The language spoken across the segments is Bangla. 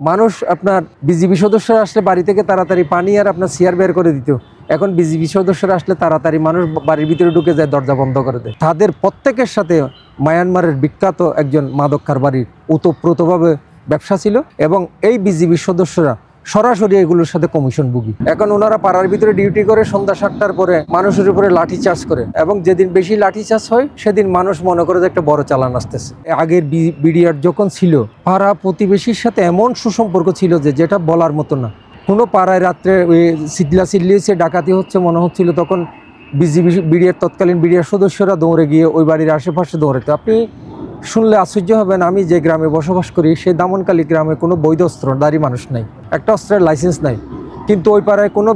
মানুষ আপনার বিজিবি সদস্যরা আসলে বাড়ি থেকে তাড়াতাড়ি পানি আর আপনার চেয়ার বের করে দিত। এখন বিজিবি সদস্যরা আসলে তাড়াতাড়ি মানুষ বাড়ির ভিতরে ঢুকে যায়, দরজা বন্ধ করে দেয়। তাদের প্রত্যেকের সাথে মায়ানমারের বিখ্যাত একজন মাদক কারবারির ওতপ্রোতভাবে ব্যবসা ছিল এবং এই বিজিবি সদস্যরা সরাসরি এগুলোর সাথে কমিশনভোগী। এখন ওনারা পাড়ার ভিতরে ডিউটি করে সন্ধ্যা 7টার পরে মানুষের উপরে লাঠি চার্জ করে এবং যেদিন বেশি লাঠি চার্জ হয় সেদিন মানুষ মনে করে যে একটা বড় চালান আসতেছে। আগের বিডিআর যখন ছিল পাড়া প্রতিবেশীর সাথে এমন সুসম্পর্ক ছিল যে যেটা বলার মতো না। কোনো পাড়ায় রাত্রে চিল্লিয়েছে ডাকাতি হচ্ছে মনে হচ্ছিল, তখন বিডিআর তৎকালীন বিডিআর সদস্যরা দৌড়ে গিয়ে ওই বাড়ির আশেপাশে দৌড়াতো। আপনি শুনলে আশ্চর্য হবেন, আমি যে গ্রামে বসবাস করি সেই দামনকালী গ্রামে কোনো বৈধ অস্ত্রধারী মানুষ নাই, একটা অস্ত্রের লাইসেন্স নাই, কিন্তু ওই পাড়ায় কোনো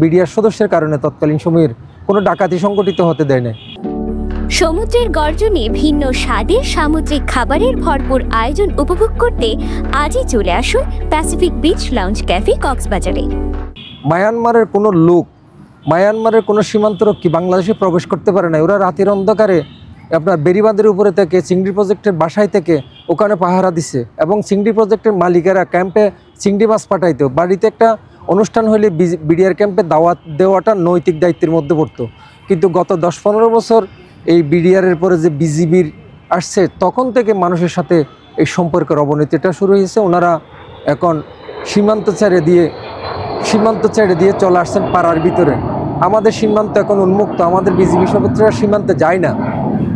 বিডিআর সদস্যের কারণে তৎকালীন সময়ের কোনো ডাকাতি সংগঠিত হতে দেয় না। সমুদ্রের গর্জনে ভিন্ন স্বাদের সামুদ্রিক খাবারের ভরপুর আয়োজন উপভোগ করতে আজই চলে আসুন প্যাসিফিক বিচ লাউঞ্জ ক্যাফে কক্সবাজারে। মায়ানমারের কোনো লোক, মায়ানমারের কোনো সীমান্তরক্ষী বাংলাদেশে প্রবেশ করতে পারে না। ওরা রাতের অন্ধকারে আপনার বেরিবাঁধের উপরে থেকে চিংড়ি প্রজেক্টের বাসায় থেকে ওখানে পাহারা দিছে এবং চিংড়ি প্রজেক্টের মালিকেরা ক্যাম্পে চিংড়ি মাছ পাঠাইতো। বাড়িতে একটা অনুষ্ঠান হলে বিডিআর ক্যাম্পে দাওয়াত দেওয়াটা নৈতিক দায়িত্বের মধ্যে পড়তো, কিন্তু গত 10-15 বছর এই বিডিআরের পরে যে বিজিবির আসছে তখন থেকে মানুষের সাথে এই সম্পর্কের অবনতিটা শুরু হয়েছে। ওনারা এখন সীমান্ত ছেড়ে দিয়ে চলে আসছেন পাড়ার ভিতরে। আমাদের সীমান্ত এখন উন্মুক্ত, আমাদের বিজিবি সদস্যরা সীমান্তে যায় না।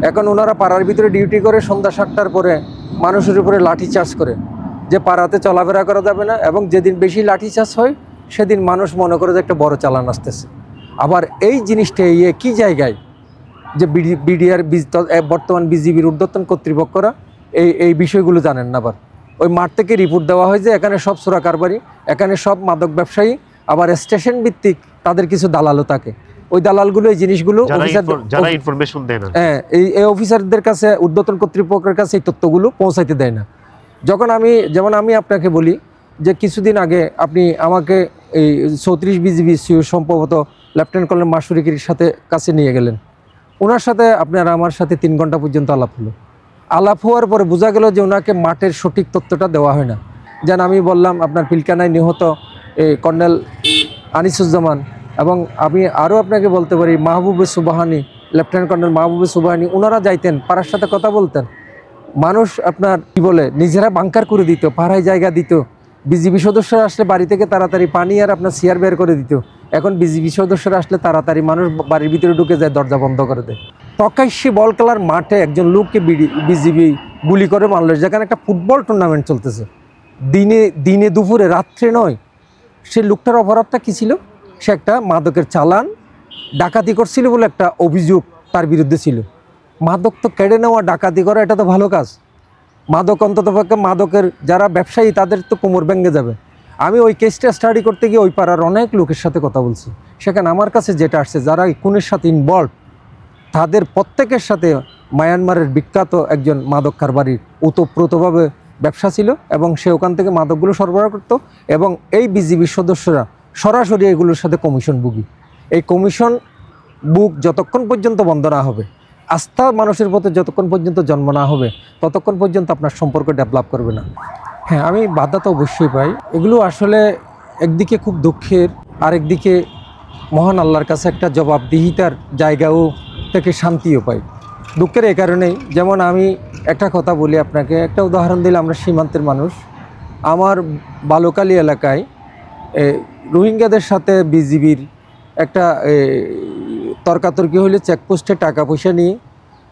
এখন ওনারা পাড়ার ভিতরে ডিউটি করে সন্ধ্যা 7টার পরে মানুষের উপরে লাঠি চার্জ করে যে পাড়াতে চলাফেরা করা যাবে না এবং যেদিন বেশি লাঠি চার্জ হয় সেদিন মানুষ মনে করে যে একটা বড় চালান আসতেছে। আবার এই জিনিসটা কি জায়গায় যে বিডিআর বর্তমান বিজিবির ঊর্ধ্বতন কর্তৃপক্ষরা এই বিষয়গুলো জানেন না। আবার ওই মাঠ থেকে রিপোর্ট দেওয়া হয় যে এখানে সব চোরা কারবারি, এখানে সব মাদক ব্যবসায়ী, আবার স্টেশন ভিত্তিক তাদের কিছু দালালও থাকে। ওই দালালগুলো এই জিনিসগুলো এই অফিসারদের কাছে, ঊর্ধ্বতন কর্তৃপক্ষের কাছে এই তথ্যগুলো পৌঁছাইতে দেয় না। যেমন আমি আপনাকে বলি যে কিছুদিন আগে আপনি আমাকে এই 34 বিজিবি সম্ভবত লেফটেন্যান্ট কর্নেল মাসুরিকির কাছে নিয়ে গেলেন। ওনার সাথে আপনার আমার সাথে 3 ঘন্টা পর্যন্ত আলাপ হলো। আলাপ হওয়ার পরে বোঝা গেল যে ওনাকে মাঠের সঠিক তথ্যটা দেওয়া হয় না। যেন আমি বললাম আপনার পিলকানায় নিহত এই কর্নেল আনিসুজ্জামান, এবং আমি আরও আপনাকে বলতে পারি মাহবুবে সুবাহানি, লেফটেন্যান্ট কর্নেল মাহবুবে সুবাহানি, ওনারা যাইতেন পাড়ার সাথে কথা বলতেন। মানুষ আপনার নিজেরা বাংকার করে দিত, পাড়ায় জায়গা দিত। বিজিবি সদস্যরা আসলে বাড়ি থেকে তাড়াতাড়ি পানি আর আপনার চেয়ার বের করে দিত। এখন বিজিবি সদস্যরা আসলে তাড়াতাড়ি মানুষ বাড়ির ভিতরে ঢুকে যায়, দরজা বন্ধ করে দেয়। প্রকাশ্যে বল খেলার মাঠে একজন লোককে বিজিবি গুলি করে মারল, যেখানে একটা ফুটবল টুর্নামেন্ট চলতেছে। দিনে দুপুরে, রাত্রে নয়। সে লোকটার অপরাধটা কী ছিল? সে একটা মাদকের চালান ডাকাতি করছিল বলে একটা অভিযোগ তার বিরুদ্ধে ছিল। মাদক তো কেড়ে নেওয়া, ডাকাতি করা এটা তো ভালো কাজ। মাদক অন্ততপক্ষে মাদকের যারা ব্যবসায়ী তাদের তো কোমর ভেঙে যাবে। আমি ওই কেসটা স্টাডি করতে গিয়ে ওই পাড়ার অনেক লোকের সাথে কথা বলছি। সেখানে আমার কাছে যেটা আসছে, যারা এই খুনের সাথে ইনভলভ তাদের প্রত্যেকের সাথে মায়ানমারের বিখ্যাত একজন মাদক কারবারির ওতপ্রোতভাবে ব্যবসা ছিল এবং সে ওখান থেকে মাদকগুলো সরবরাহ করত এবং এই বিজিবির সদস্যরা সরাসরি এগুলোর সাথে কমিশনভোগী। এই কমিশন বুক যতক্ষণ পর্যন্ত বন্ধ না হবে, আস্থা মানুষের প্রতি যতক্ষণ পর্যন্ত জন্ম না হবে, ততক্ষণ পর্যন্ত আপনার সম্পর্ক ডেভেলপ করবে না। হ্যাঁ, আমি বাধা তো অবশ্যই পাই। এগুলো আসলে একদিকে খুব দুঃখের, আরেকদিকে মহান আল্লাহর কাছে একটা জবাবদিহিতার জায়গাও থেকে শান্তিও পাই। দুঃখের এই কারণেই, যেমন আমি একটা কথা বলি আপনাকে, একটা উদাহরণ দিলে, আমরা সীমান্তের মানুষ। আমার বালুকালী এলাকায় রোহিঙ্গাদের সাথে বিজিবির একটা তর্কাতর্কি হলে চেকপোস্টে টাকা পয়সা নিয়ে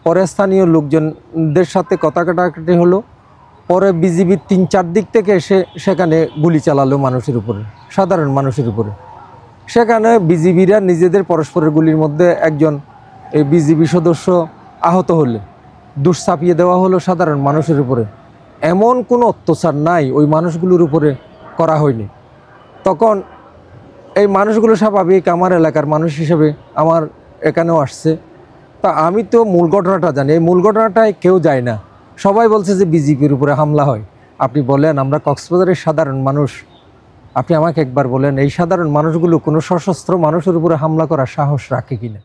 পরে স্থানীয় লোকজনদের সাথে কথা কাটাকাটি হলো। পরে বিজিবির 3-4 দিক থেকে এসে সেখানে গুলি চালালো মানুষের উপরে, সাধারণ মানুষের উপরে। সেখানে বিজিবিরা নিজেদের পরস্পরের গুলির মধ্যে একজন এই বিজিবি সদস্য আহত হলে দোষ চাপিয়ে দেওয়া হলো সাধারণ মানুষের উপরে। এমন কোনো অত্যাচার নাই ওই মানুষগুলোর উপরে করা হয়নি। তখন এই মানুষগুলো স্বাভাবিক আমার এলাকার মানুষ হিসেবে আমার এখানেও আসছে। তা আমি তো মূল ঘটনাটা জানি, এই মূল ঘটনাটায় কেউ যায় না। সবাই বলছে যে বিজিবির উপরে হামলা হয়। আপনি বলেন, আমরা কক্সবাজারের সাধারণ মানুষ, আপনি আমাকে একবার বলেন এই সাধারণ মানুষগুলো কোনো সশস্ত্র মানুষের উপরে হামলা করার সাহস রাখে কিনা?